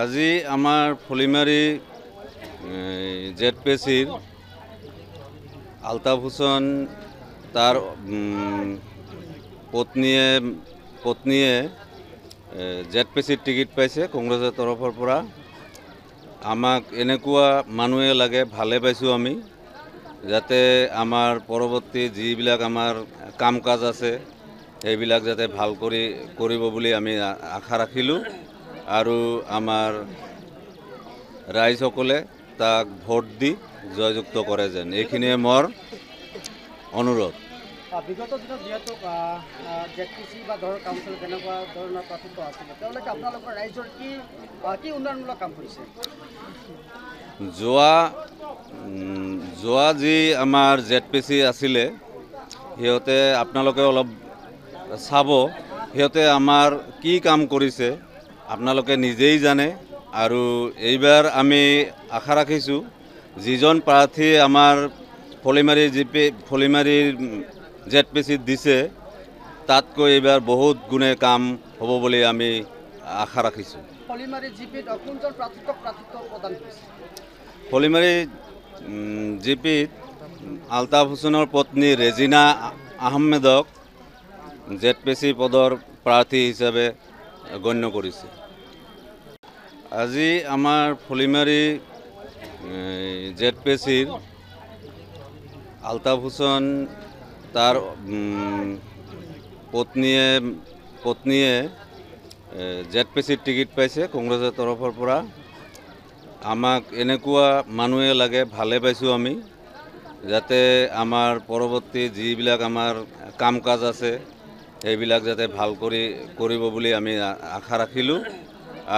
আজি আমাৰ ফলিমাৰী জেডপিচিৰ আলতাফ হুছেইন তাৰ পত্নীয়ে জেডপিচিৰ টিকিট পাইছে কংগ্ৰেছৰ তৰফৰ পৰা। আমাক এনেকুৱা মানুহে লাগে, ভালে পাইছোঁ আমি, যাতে আমাৰ পৰৱৰ্তী যিবিলাক আমাৰ কাম কাজ আছে সেইবিলাক যাতে ভাল কৰিব বুলি আমি আশা ৰাখিলোঁ আৰু আমাৰ ৰাইজসকলে তাক ভোট দি জয়যুক্ত কৰে যেন, এইখিনিয়ে মোৰ অনুৰোধ। বিগত দিনত যিহেতু জেডপিচি বা কাউন্সিল তেনেকুৱা ধৰণৰ প্ৰাৰ্থিত্ব আছিলে, তেওঁলোকে আপোনালোকৰ ৰাইজৰ কি উন্নয়নমূলক কাম কৰিছে? যোৱা যি আমাৰ জেডপিচি আছিলে, সিহঁতে আপোনালোকে অলপ চাব, সিহঁতে আমাৰ কি কাম কৰিছে আপোনালোকে নিজেই জানে। আৰু এইবাৰ আমি আশা ৰাখিছোঁ যিজন প্ৰাৰ্থী আমাৰ ফলিমাৰীৰ জেডপিচিত দিছে, তাতকৈ এইবাৰ বহুত গুণে কাম হ'ব বুলি আমি আশা ৰাখিছোঁ। ফলিমাৰী জিপিত কোনজন প্ৰাৰ্থীত্ব প্ৰদান কৰিছে? ফলিমাৰী জিপিত আলতাফ হুছেইনৰ পত্নী ৰেজিনা আহমেদক জেডপিচি পদৰ প্ৰাৰ্থী হিচাপে গণ্য কৰিছে। আজি আমাৰ ফলিমাৰী জেডপিচিৰ আলতাফ হুছেইন তাৰ পত্নীয়ে জেডপিচিৰ টিকিট পাইছে কংগ্ৰেছৰ তৰফৰ পৰা। আমাক এনেকুৱা মানুহে লাগে, ভালে পাইছোঁ আমি, যাতে আমাৰ পৰৱৰ্তী যিবিলাক আমাৰ কাম কাজ আছে সেইবিলাক যাতে ভাল কৰিব বুলি আমি আশা ৰাখিলোঁ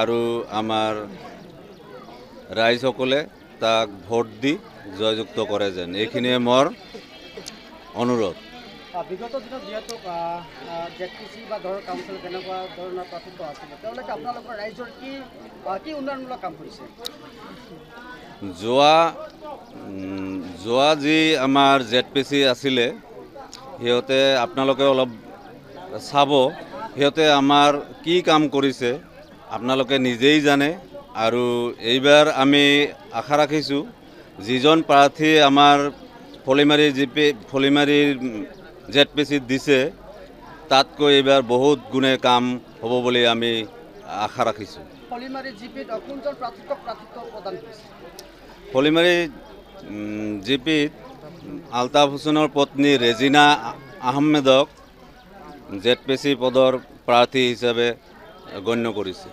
আৰু আমাৰ ৰাইজসকলে তাক ভোট দি জয়যুক্ত কৰে যেন, এইখিনিয়ে মোৰ অনুৰোধ। বিগত দিনত যিহেতু জেডপিচি বা কাউন্সিল তেনেকুৱা ধৰণৰ প্ৰাৰ্থিত্ব আছিলে, তেওঁলোকে আপোনালোকৰ ৰাইজৰ কি উন্নয়নমূলক কাম কৰিছে? যোৱা যি আমাৰ জেডপিচি আছিলে, সিহঁতে আপোনালোকে অলপ চাব, সিহঁতে আমাৰ কি কাম কৰিছে আপোনালোকে নিজেই জানে। আৰু এইবাৰ আমি আশা ৰাখিছোঁ যিজন প্ৰাৰ্থী আমাৰ ফলিমাৰীৰ জেডপিচিত দিছে, তাতকৈ এইবাৰ বহুত গুণে কাম হ'ব বুলি আমি আশা ৰাখিছোঁ। ফলিমাৰী জিপিত কোনজন প্ৰাৰ্থীত্ব প্ৰদান কৰিছে? ফলিমাৰী জিপিত আলতাফ হুছেইনৰ পত্নী ৰেজিনা আহমেদক জেডপিচি পদৰ প্ৰাৰ্থী হিচাপে গণ্য কৰিছে।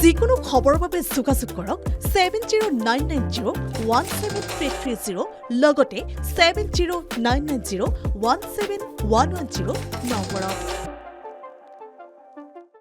যিকোনো খবৰৰ বাবে যোগাযোগ কৰক 7099017330 লগতে 7099017110 নম্বৰত।